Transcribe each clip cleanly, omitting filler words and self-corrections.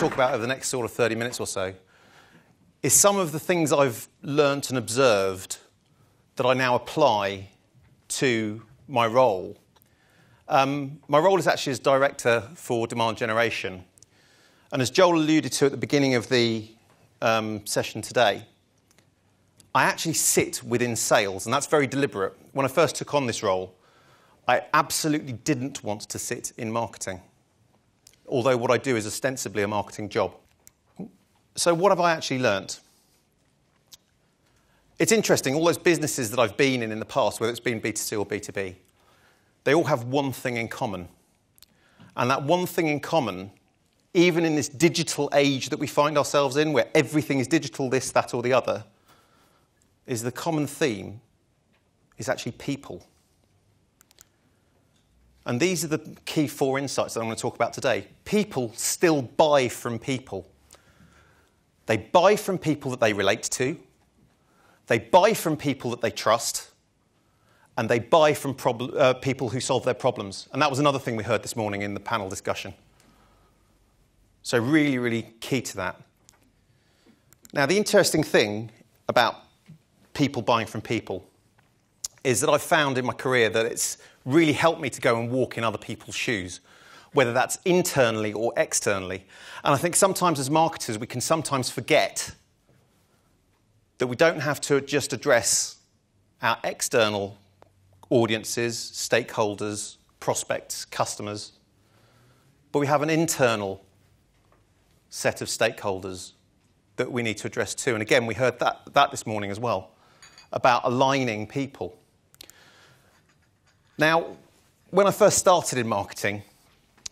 talk about over the next sort of 30 minutes or so is some of the things I've learnt and observed that I now apply to my role. My role is actually as Director for Demand Generation. And as Joel alluded to at the beginning of the session today, I actually sit within sales, and that's very deliberate. When I first took on this role, I absolutely didn't want to sit in marketing, although what I do is ostensibly a marketing job. So what have I actually learnt? It's interesting, all those businesses that I've been in the past, whether it's been B2C or B2B, they all have one thing in common. And that one thing in common, even in this digital age that we find ourselves in, where everything is digital, this, that, or the other, is the common theme is actually people. And these are the key 4 insights that I'm going to talk about today. People still buy from people. They buy from people that they relate to. They buy from people that they trust. And they buy from people who solve their problems. And that was another thing we heard this morning in the panel discussion. So really, really key to that. Now, the interesting thing about people buying from people is that I've found in my career that it's really helped me to go and walk in other people's shoes, whether that's internally or externally. And I think sometimes as marketers, we can sometimes forget that we don't have to just address our external audiences, stakeholders, prospects, customers, but we have an internal set of stakeholders that we need to address too. And again, we heard that this morning as well, about aligning people. Now, when I first started in marketing,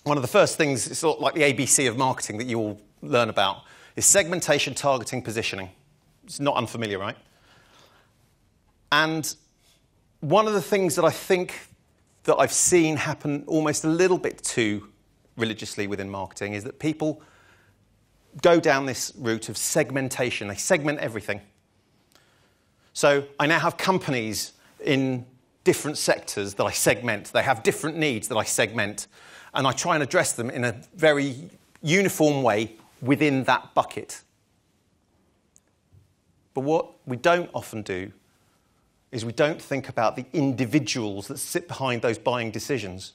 one of the first things, it's sort of like the ABC of marketing that you all learn about, is segmentation, targeting, positioning. It's not unfamiliar, right? And one of the things that I think that I've seen happen almost a little bit too religiously within marketing is that people go down this route of segmentation. They segment everything. So I now have companies in different sectors that I segment. They have different needs that I segment. And I try and address them in a very uniform way within that bucket. But what we don't often do is we don't think about the individuals that sit behind those buying decisions.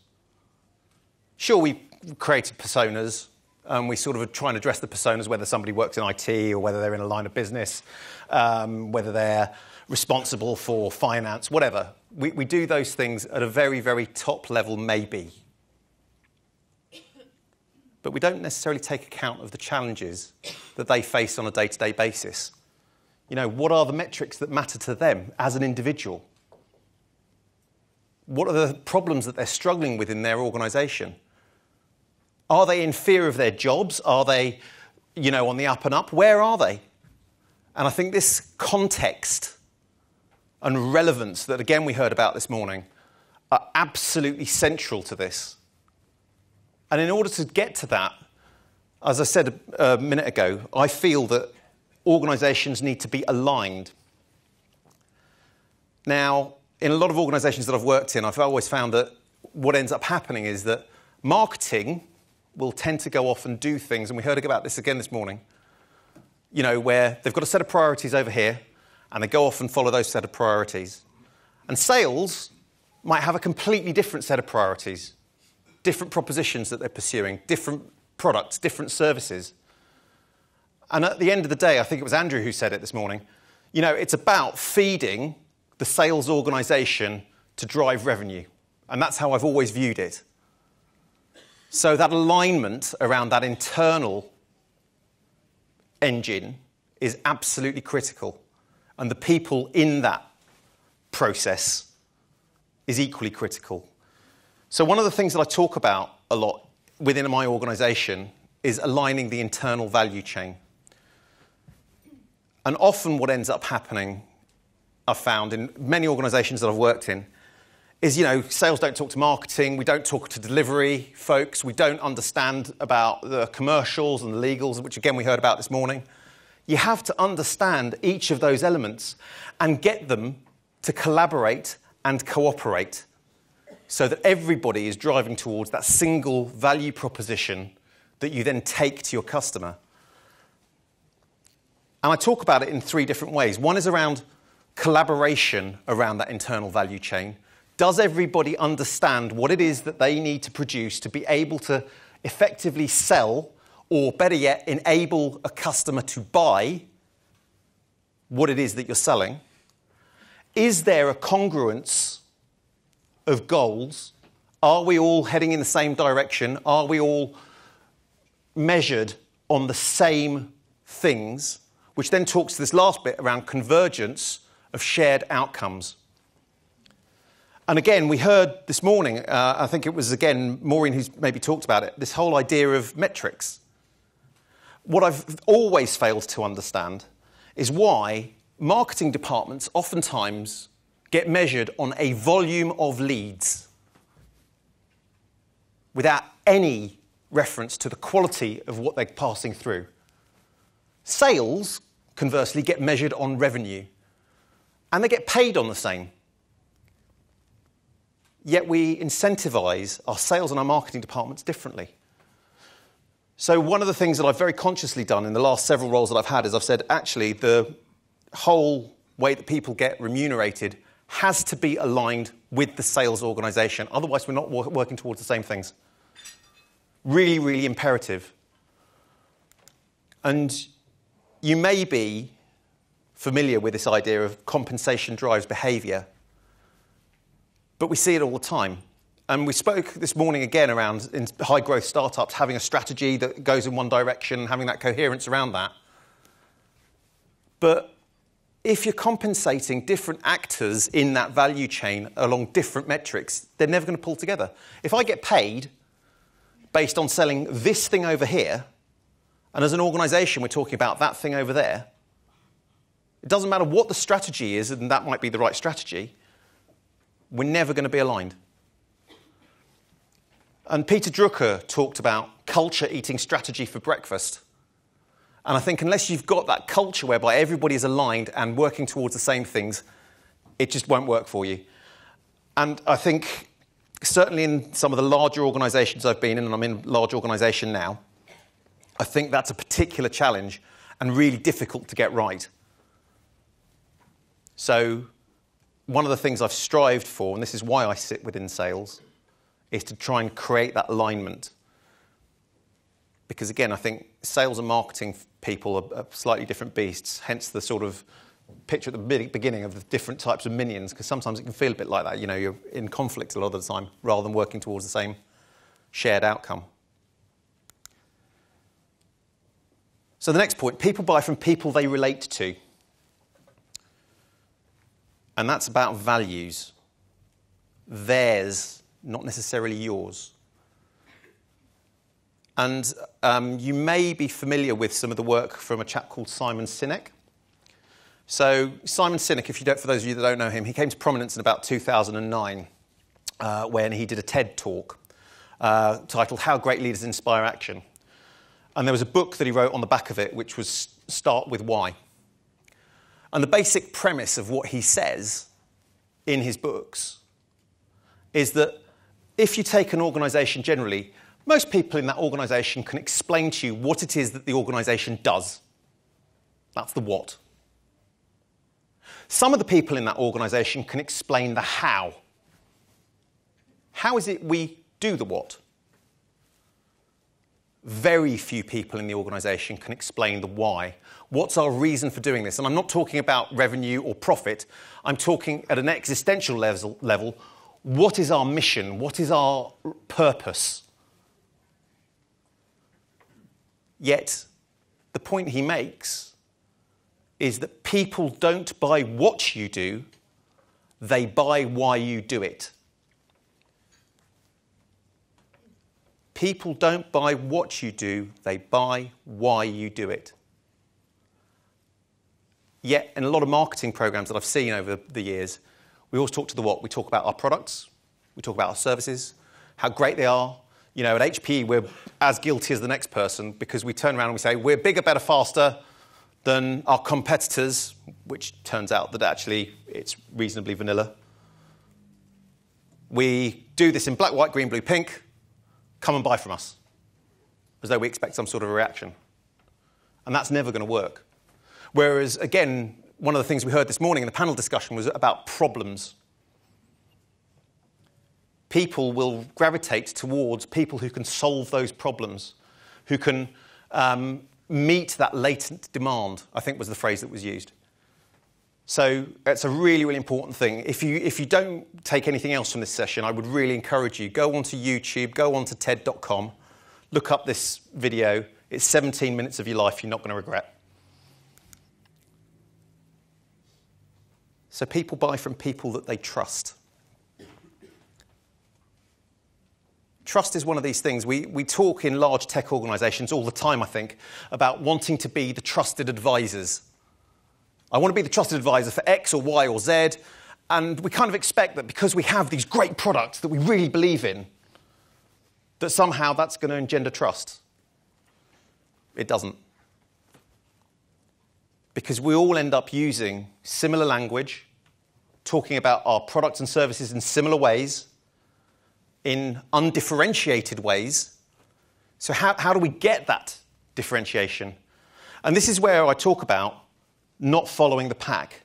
Sure, we created personas, and we sort of try and address the personas, whether somebody works in IT or whether they're in a line of business, whether they're responsible for finance, whatever. We do those things at a very, very top level, maybe. But we don't necessarily take account of the challenges that they face on a day-to-day basis. You know, what are the metrics that matter to them as an individual? What are the problems that they're struggling with in their organisation? Are they in fear of their jobs? Are they, you know, on the up and up? Where are they? And I think this context and relevance that, again, we heard about this morning are absolutely central to this. And in order to get to that, as I said a minute ago, I feel that organisations need to be aligned. Now, in a lot of organisations that I've worked in, I've always found that what ends up happening is that marketing will tend to go off and do things, and we heard about this again this morning, you know, where they've got a set of priorities over here, and they go off and follow those set of priorities. And sales might have a completely different set of priorities, different propositions that they're pursuing, different products, different services. And at the end of the day, I think it was Andrew who said it this morning, you know, it's about feeding the sales organisation to drive revenue. And that's how I've always viewed it. So that alignment around that internal engine is absolutely critical. And the people in that process is equally critical. So one of the things that I talk about a lot within my organisation is aligning the internal value chain. And often what ends up happening, I've found in many organisations that I've worked in, is, you know, sales don't talk to marketing, we don't talk to delivery folks, we don't understand about the commercials and the legals, which again we heard about this morning. You have to understand each of those elements and get them to collaborate and cooperate so that everybody is driving towards that single value proposition that you then take to your customer. And I talk about it in 3 different ways. One is around collaboration around that internal value chain. Does everybody understand what it is that they need to produce to be able to effectively sell, or better yet, enable a customer to buy what it is that you're selling? Is there a congruence of goals? Are we all heading in the same direction? Are we all measured on the same things? Which then talks to this last bit around convergence of shared outcomes. And again, we heard this morning, I think it was, again, Maureen who's maybe talked about it, this whole idea of metrics. What I've always failed to understand is why marketing departments oftentimes get measured on a volume of leads without any reference to the quality of what they're passing through. Sales, conversely, get measured on revenue, and they get paid on the same. Yet we incentivise our sales and our marketing departments differently. So one of the things that I've very consciously done in the last several roles that I've had is I've said, actually, the whole way that people get remunerated has to be aligned with the sales organisation. Otherwise, we're not working towards the same things. Really, really imperative. And you may be familiar with this idea of compensation drives behaviour, but we see it all the time. And we spoke this morning again around in high-growth startups having a strategy that goes in one direction, having that coherence around that. But if you're compensating different actors in that value chain along different metrics, they're never going to pull together. If I get paid based on selling this thing over here, and as an organisation we're talking about that thing over there, it doesn't matter what the strategy is, and that might be the right strategy, we're never going to be aligned. And Peter Drucker talked about culture eating strategy for breakfast. And I think unless you've got that culture whereby everybody is aligned and working towards the same things, it just won't work for you. And I think certainly in some of the larger organisations I've been in, and I'm in a large organisation now, I think that's a particular challenge and really difficult to get right. So one of the things I've strived for, and this is why I sit within sales, is to try and create that alignment. Because again, I think sales and marketing people are slightly different beasts, hence the sort of picture at the beginning of the different types of minions, because sometimes it can feel a bit like that. You know, you're in conflict a lot of the time, rather than working towards the same shared outcome. So the next point, people buy from people they relate to. And that's about values. Theirs, not necessarily yours. And you may be familiar with some of the work from a chap called Simon Sinek. So Simon Sinek, for those of you that don't know him, he came to prominence in about 2009 when he did a TED talk titled How Great Leaders Inspire Action. And there was a book that he wrote on the back of it, which was Start With Why. And the basic premise of what he says in his books is that if you take an organisation generally, most people in that organisation can explain to you what it is that the organisation does. That's the what. Some of the people in that organisation can explain the how. How is it we do the what? Very few people in the organisation can explain the why. What's our reason for doing this? And I'm not talking about revenue or profit. I'm talking at an existential level. What is our mission? What is our purpose? Yet, the point he makes is that people don't buy what you do, they buy why you do it. People don't buy what you do, they buy why you do it. Yet, in a lot of marketing programs that I've seen over the years, we always talk to the what. We talk about our products, we talk about our services, how great they are. You know, at HP, we're as guilty as the next person because we turn around and we say, we're bigger, better, faster than our competitors, which turns out that actually it's reasonably vanilla. We do this in black, white, green, blue, pink. Come and buy from us. as though we expect some sort of a reaction. And that's never going to work. Whereas, again, one of the things we heard this morning in the panel discussion was about problems. People will gravitate towards people who can solve those problems, who can meet that latent demand, I think was the phrase that was used. So it's a really, really important thing. If you don't take anything else from this session, I would really encourage you, go onto YouTube, go onto TED.com, look up this video. It's 17 minutes of your life you're not going to regret. So people buy from people that they trust. Trust is one of these things. We talk in large tech organizations all the time, I think, about wanting to be the trusted advisors. I want to be the trusted advisor for X or Y or Z, and we kind of expect that because we have these great products that we really believe in, that somehow that's going to engender trust. It doesn't. Because we all end up using similar language, talking about our products and services in similar ways, in undifferentiated ways. So how do we get that differentiation? And this is where I talk about not following the pack.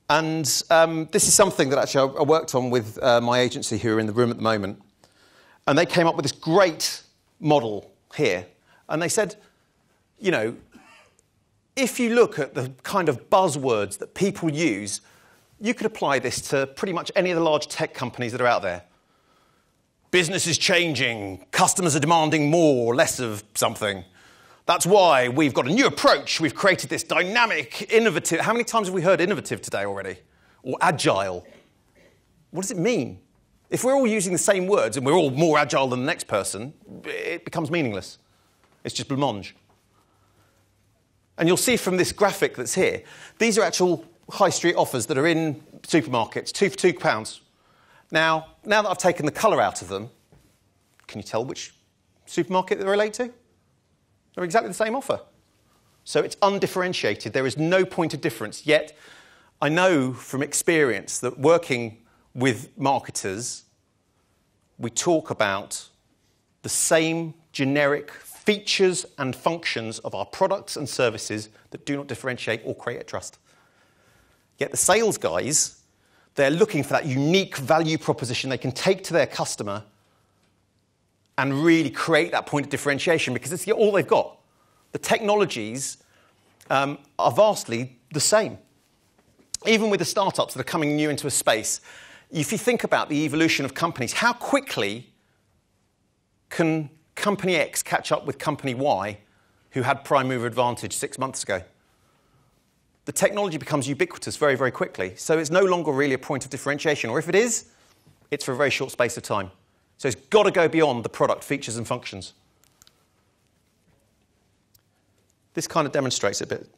And this is something that actually I worked on with my agency who are in the room at the moment. And they came up with this great model here. And they said, you know, if you look at the kind of buzzwords that people use, you could apply this to pretty much any of the large tech companies that are out there. Business is changing. Customers are demanding more or less of something. That's why we've got a new approach. We've created this dynamic, innovative. How many times have we heard innovative today already? Or agile? What does it mean? If we're all using the same words and we're all more agile than the next person, it becomes meaningless. It's just blancmange. And you'll see from this graphic that's here, these are actual high street offers that are in supermarkets, 2 for £2. Now that I've taken the colour out of them, can you tell which supermarket they relate to? They're exactly the same offer. So it's undifferentiated. There is no point of difference. Yet I know from experience that working with marketers, we talk about the same generic features and functions of our products and services that do not differentiate or create trust. Yet the sales guys, they're looking for that unique value proposition they can take to their customer and really create that point of differentiation because it's all they've got. The technologies are vastly the same. Even with the startups that are coming new into a space, if you think about the evolution of companies, how quickly can Company X catch up with Company Y, who had prime mover advantage 6 months ago? The technology becomes ubiquitous very, very quickly. So it's no longer really a point of differentiation. Or if it is, it's for a very short space of time. So it's got to go beyond the product features and functions. This kind of demonstrates it a bit.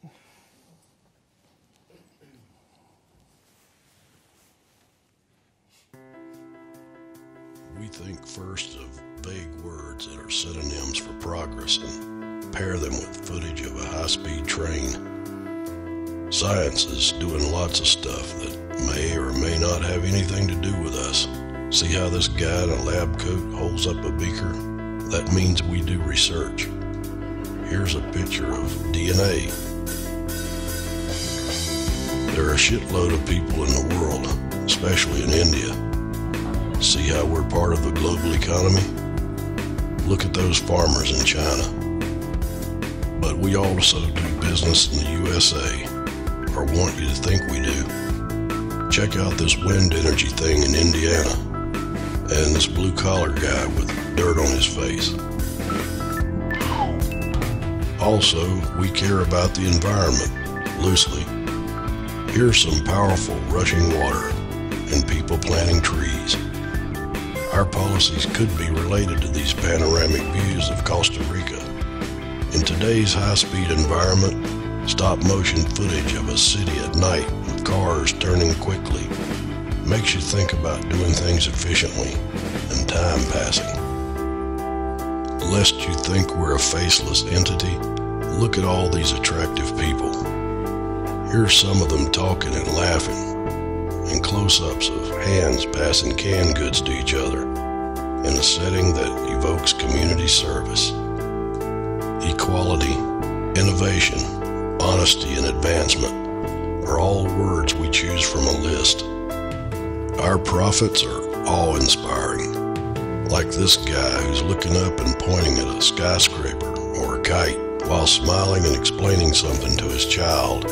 We think first of vague words that are synonyms for progress and pair them with footage of a high-speed train. Science is doing lots of stuff that may or may not have anything to do with us. See how this guy in a lab coat holds up a beaker? That means we do research. Here's a picture of DNA. There are a shitload of people in the world, especially in India. See how we're part of the global economy? Look at those farmers in China. But we also do business in the USA, or want you to think we do. Check out this wind energy thing in Indiana, and this blue-collar guy with dirt on his face. Also, we care about the environment, loosely. Here's some powerful rushing water and people planting trees. Our policies could be related to these panoramic views of Costa Rica. In today's high-speed environment, stop-motion footage of a city at night with cars turning quickly makes you think about doing things efficiently and time passing. Lest you think we're a faceless entity, look at all these attractive people. Here's some of them talking and laughing, and close-ups of hands passing canned goods to each other in a setting that evokes community service. equality, innovation, honesty, and advancement are all words we choose from a list. Our prophets are awe-inspiring, like this guy who's looking up and pointing at a skyscraper or a kite while smiling and explaining something to his child.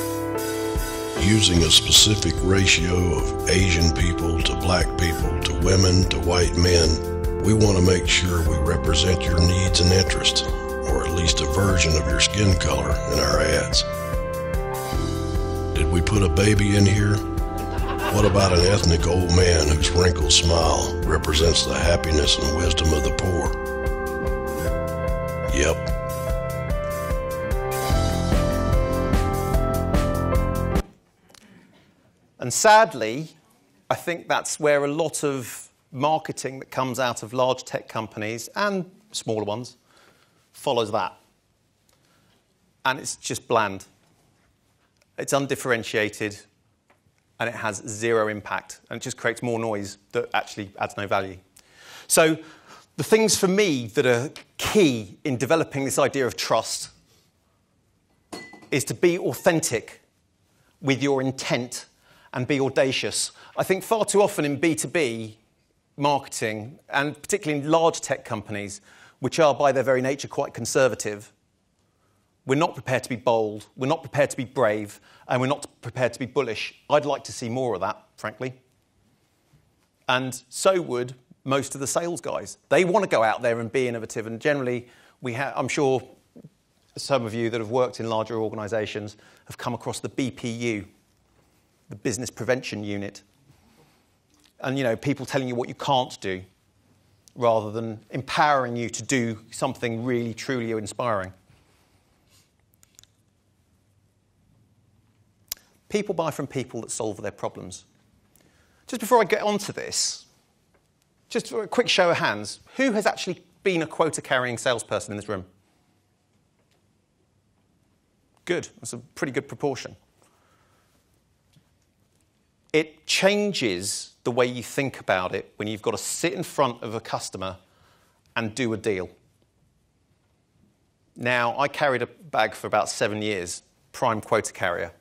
Using a specific ratio of Asian people to black people to women to white men, we want to make sure we represent your needs and interests, or at least a version of your skin color in our ads. Did we put a baby in here? What about an ethnic old man whose wrinkled smile represents the happiness and wisdom of the poor? Yep. And sadly, I think that's where a lot of marketing that comes out of large tech companies and smaller ones follows that. And it's just bland. It's undifferentiated, and it has zero impact, and it just creates more noise that actually adds no value. So the things for me that are key in developing this idea of trust is to be authentic with your intent and be audacious. I think far too often in B2B marketing, and particularly in large tech companies, which are by their very nature quite conservative, we're not prepared to be bold, we're not prepared to be brave, and we're not prepared to be bullish. I'd like to see more of that, frankly. And so would most of the sales guys. They want to go out there and be innovative, and generally, I'm sure some of you that have worked in larger organisations have come across the BPU, the Business Prevention Unit. And, you know, people telling you what you can't do rather than empowering you to do something really, truly inspiring. People buy from people that solve their problems. Just before I get onto this, just for a quick show of hands, who has actually been a quota-carrying salesperson in this room? Good. That's a pretty good proportion. It changes the way you think about it when you've got to sit in front of a customer and do a deal. Now, I carried a bag for about 7 years, prime quota carrier,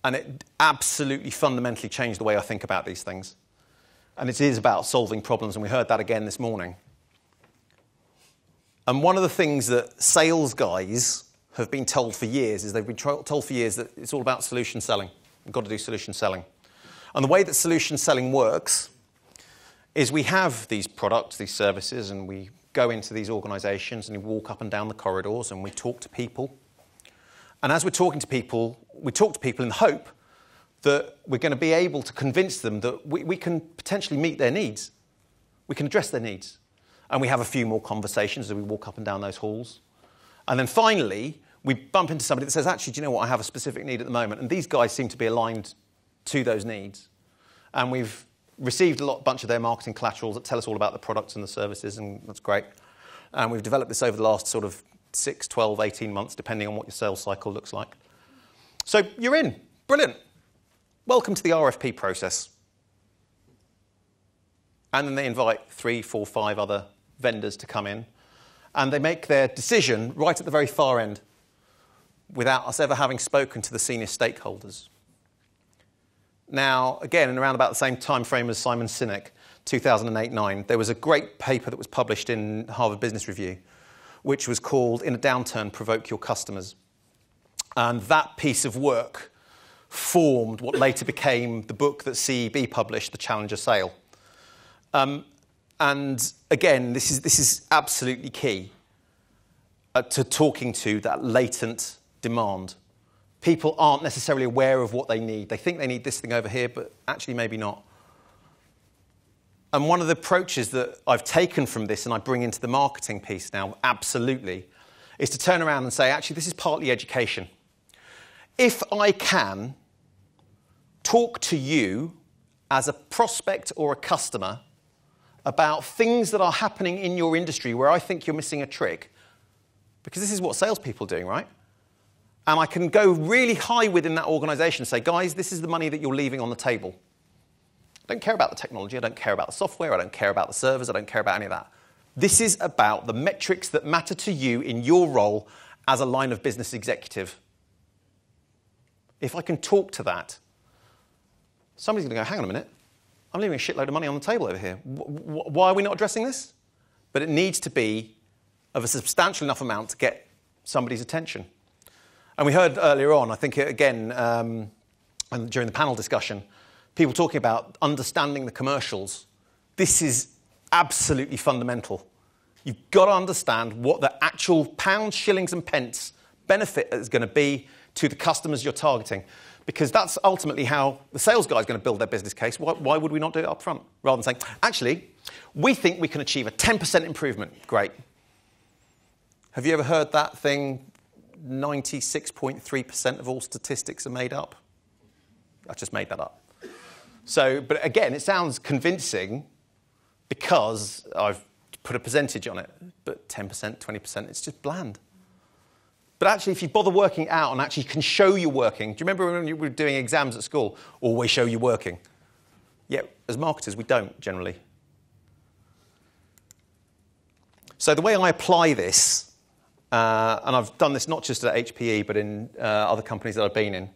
and it absolutely fundamentally changed the way I think about these things. And it is about solving problems, and we heard that again this morning. And one of the things that sales guys have been told for years is they've been told for years that it's all about solution selling. You've got to do solution selling. And the way that solution selling works is we have these products, these services, and we go into these organisations and we walk up and down the corridors and we talk to people. And as we're talking to people, we talk to people in the hope that we're going to be able to convince them that we can potentially meet their needs. We can address their needs. And we have a few more conversations as we walk up and down those halls. And then finally, we bump into somebody that says, actually, do you know what, I have a specific need at the moment. And these guys seem to be aligned to those needs. And we've received a bunch of their marketing collaterals that tell us all about the products and the services, and that's great. And we've developed this over the last sort of 6, 12, 18 months, depending on what your sales cycle looks like. So you're in. Brilliant. Welcome to the RFP process. And then they invite 3, 4, 5 other vendors to come in, and they make their decision right at the very far end without us ever having spoken to the senior stakeholders. Now, again, in around about the same time frame as Simon Sinek, 2008-9, there was a great paper that was published in Harvard Business Review, which was called In a Downturn, Provoke Your Customers. And that piece of work formed what later became the book that CEB published, The Challenger Sale. And again, this is absolutely key to talking to that latent demand. People aren't necessarily aware of what they need. They think they need this thing over here, but actually maybe not. And one of the approaches that I've taken from this and I bring into the marketing piece now, absolutely, is to turn around and say, actually, this is partly education. If I can talk to you as a prospect or a customer about things that are happening in your industry where I think you're missing a trick, because this is what salespeople are doing, right? And I can go really high within that organisation and say, guys, this is the money that you're leaving on the table. I don't care about the technology. I don't care about the software. I don't care about the servers. I don't care about any of that. This is about the metrics that matter to you in your role as a line of business executive. If I can talk to that, somebody's going to go, hang on a minute, I'm leaving a shitload of money on the table over here. Why are we not addressing this? But it needs to be of a substantial enough amount to get somebody's attention. And we heard earlier on, I think again, and during the panel discussion, people talking about understanding the commercials. This is absolutely fundamental. You've got to understand what the actual pounds, shillings and pence benefit is going to be to the customers you're targeting. Because that's ultimately how the sales guy is going to build their business case. Why would we not do it up front? Rather than saying, actually, we think we can achieve a 10% improvement. Great. Have you ever heard that thing, 96.3% of all statistics are made up? I just made that up. So, but again, it sounds convincing because I've put a percentage on it. But 10%, 20%, it's just bland. But actually, if you bother working it out and actually can show you're working, do you remember when you were doing exams at school? Always show you're working. Yeah, as marketers, we don't generally. So the way I apply this, and I've done this not just at HPE, but in other companies that I've been in,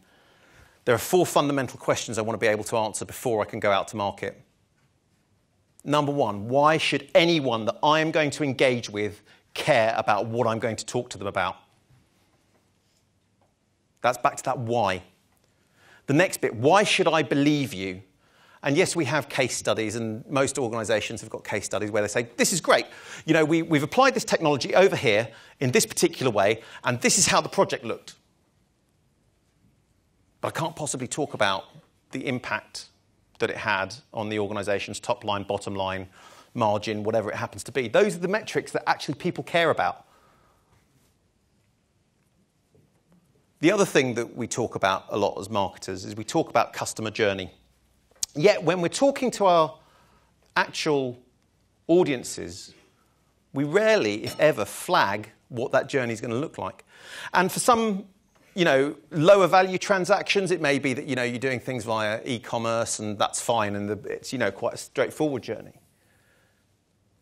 there are 4 fundamental questions I want to be able to answer before I can go out to market. Number 1, why should anyone that I am going to engage with care about what I'm going to talk to them about? That's back to that why. The next bit, why should I believe you? And yes, we have case studies, and most organisations have got case studies where they say, this is great. You know, we've applied this technology over here in this particular way, and this is how the project looked. But I can't possibly talk about the impact that it had on the organisation's top line, bottom line, margin, whatever it happens to be. Those are the metrics that actually people care about. The other thing that we talk about a lot as marketers is we talk about customer journey. Yet when we're talking to our actual audiences, we rarely, if ever, flag what that journey is going to look like. And for some, lower value transactions, it may be that, you're doing things via e-commerce and that's fine and it's, quite a straightforward journey.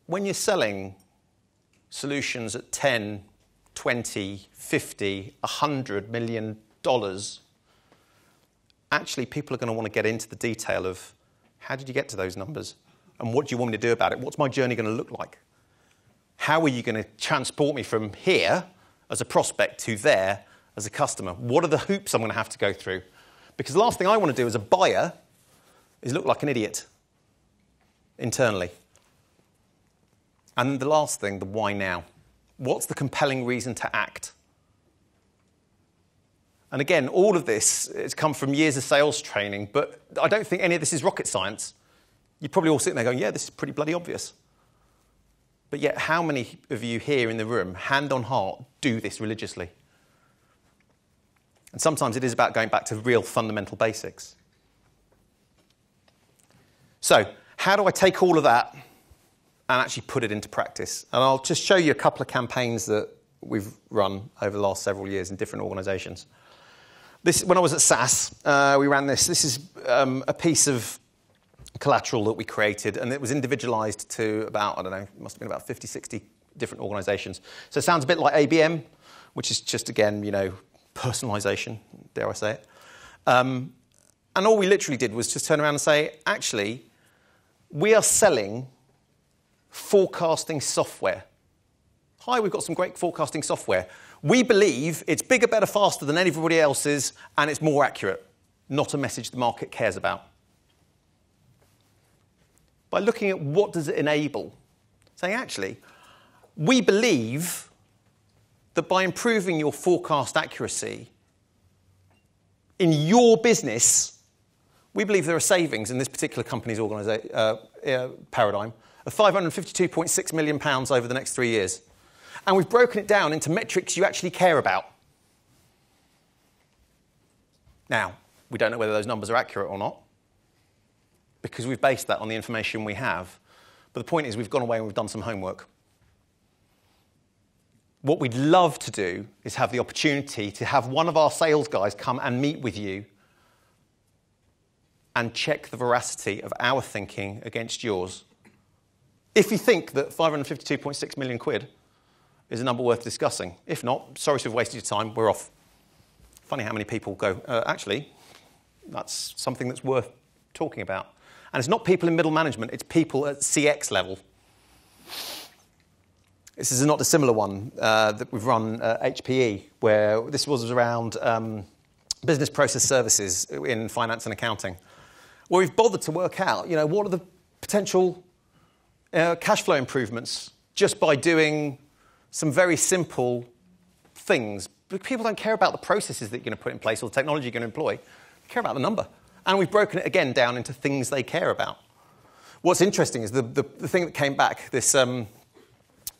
When you're selling solutions at 10, 20, 50, $100 million, actually people are going to want to get into the detail of how did you get to those numbers and what do you want me to do about it? What's my journey going to look like? How are you going to transport me from here as a prospect to there as a customer? What are the hoops I'm going to have to go through? Because the last thing I want to do as a buyer is look like an idiot internally. And the last thing, the why now. What's the compelling reason to act? And again, all of this has come from years of sales training, but I don't think any of this is rocket science. You're probably all sitting there going, yeah, this is pretty bloody obvious. But yet, how many of you here in the room, hand on heart, do this religiously? And sometimes it is about going back to real fundamental basics. So, how do I take all of that and actually put it into practice? And I'll just show you a couple of campaigns that we've run over the last several years in different organisations. When I was at SAS, we ran this. This is a piece of collateral that we created, and it was individualised to about, it must have been about 50, 60 different organisations. So it sounds a bit like ABM, which is just, again, personalisation, dare I say it. And all we literally did was just turn around and say, actually, we are selling forecasting software. Hi, we've got some great forecasting software. We believe it's bigger, better, faster than everybody else's, and it's more accurate. Not a message the market cares about. By looking at what does it enable, saying, actually, we believe that by improving your forecast accuracy in your business, we believe there are savings in this particular company's paradigm of £552.6 million over the next 3 years. And we've broken it down into metrics you actually care about. Now, we don't know whether those numbers are accurate or not, because we've based that on the information we have. But the point is we've gone away and we've done some homework. What we'd love to do is have the opportunity to have one of our sales guys come and meet with you and check the veracity of our thinking against yours If you think that 552.6 million quid is a number worth discussing. If not, sorry to have wasted your time, we're off. Funny how many people go, actually, that's something that's worth talking about. And it's not people in middle management, it's people at CX level. This is a not dissimilar one that we've run at HPE, where this was around business process services in finance and accounting, where we've bothered to work out, what are the potential cash flow improvements just by doing some very simple things. People don't care about the processes that you're going to put in place or the technology you're going to employ. They care about the number. And we've broken it again down into things they care about. What's interesting is the thing that came back, this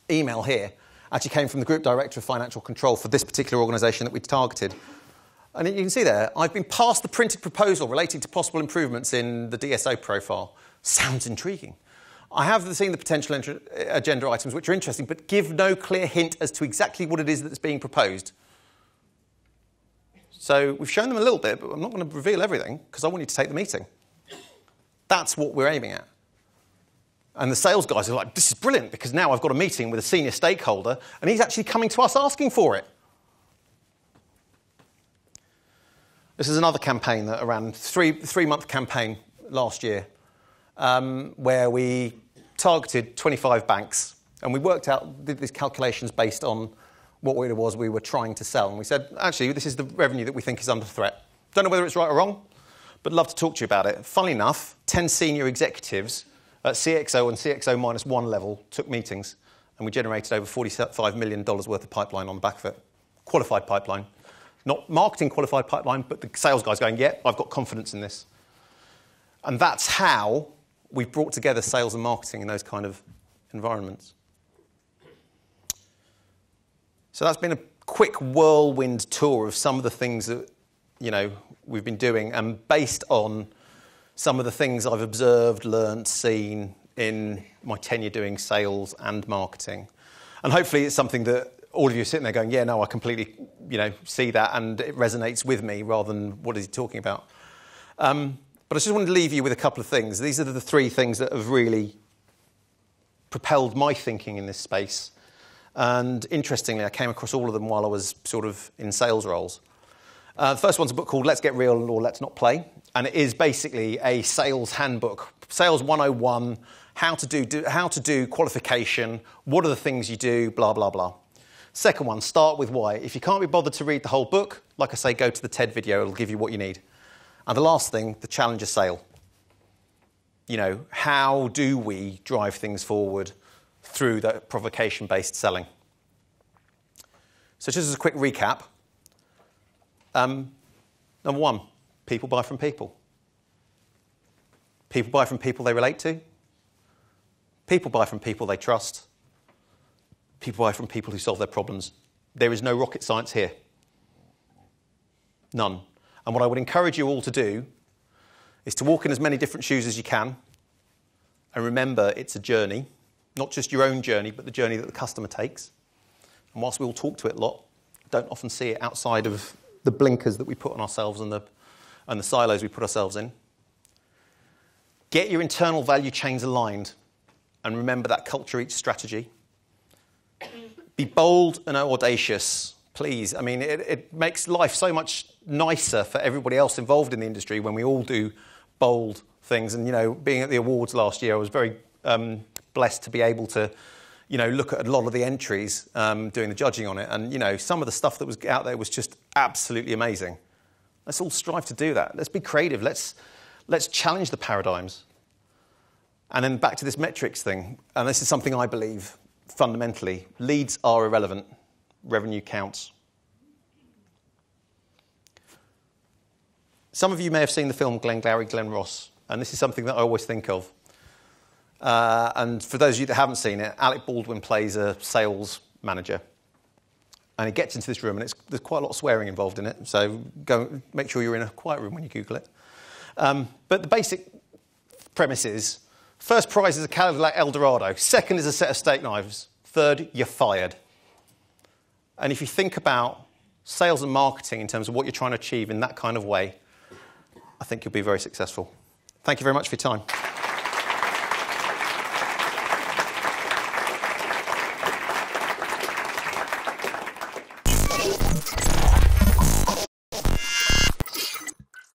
email here, actually came from the Group Director of Financial Control for this particular organisation that we targeted. And you can see there, I've been passed the printed proposal relating to possible improvements in the DSO profile. Sounds intriguing. I have seen the potential agenda items, which are interesting, but give no clear hint as to exactly what it is that's being proposed. So we've shown them a little bit, but I'm not going to reveal everything because I want you to take the meeting. That's what we're aiming at. And the sales guys are like, this is brilliant because now I've got a meeting with a senior stakeholder and he's actually coming to us asking for it. This is another campaign that ran, three-month campaign last year, where we targeted 25 banks. And we did these calculations based on what it was we were trying to sell. And we said, actually, this is the revenue that we think is under threat. Don't know whether it's right or wrong, but love to talk to you about it. Funnily enough, 10 senior executives at CXO and CXO -1 level took meetings, and we generated over $45 million worth of pipeline on the back of it. Qualified pipeline. Not marketing qualified pipeline, but the sales guys going, yeah, I've got confidence in this. And that's how we've brought together sales and marketing in those kind of environments. So that's been a quick whirlwind tour of some of the things that, we've been doing, and based on some of the things I've observed, learned, seen in my tenure doing sales and marketing. And hopefully it's something that all of you are sitting there going, yeah, no, I completely, see that and it resonates with me rather than what is he talking about. But I just wanted to leave you with a couple of things. These are the 3 things that have really propelled my thinking in this space. And interestingly, I came across all of them while I was sort of in sales roles. The first one's a book called Let's Get Real or Let's Not Play. And it is basically a sales handbook, Sales 101, how to do qualification, what are the things you do, blah, blah, blah. Second one, start with why. If you can't be bothered to read the whole book, like I say, go to the TED video, it'll give you what you need. And the last thing, the challenger sale. How do we drive things forward through that provocation-based selling? So just as a quick recap, number 1, people buy from people. People buy from people they relate to. People buy from people they trust. People buy from people who solve their problems. There is no rocket science here. None. And what I would encourage you all to do is to walk in as many different shoes as you can. And remember, it's a journey. Not just your own journey, but the journey that the customer takes. And whilst we all talk to it a lot, don't often see it outside of the blinkers that we put on ourselves and the silos we put ourselves in. Get your internal value chains aligned. And remember that culture eats strategy. Be bold and audacious, please. I mean, it makes life so much nicer for everybody else involved in the industry when we all do bold things. And, being at the awards last year, I was very blessed to be able to, look at a lot of the entries, doing the judging on it. And, some of the stuff that was out there was just absolutely amazing. Let's all strive to do that. Let's be creative. Let's challenge the paradigms. And then back to this metrics thing. And this is something I believe fundamentally. Leads are irrelevant. Revenue counts. Some of you may have seen the film Glengarry Glen Ross. And this is something that I always think of. And for those of you that haven't seen it, Alec Baldwin plays a sales manager. And he gets into this room, and there's quite a lot of swearing involved in it. So go make sure you're in a quiet room when you Google it. But the basic premise is, first prize is a Cadillac Eldorado. Second is a set of steak knives. Third, you're fired. And if you think about sales and marketing in terms of what you're trying to achieve in that kind of way, I think you'll be very successful. Thank you very much for your time.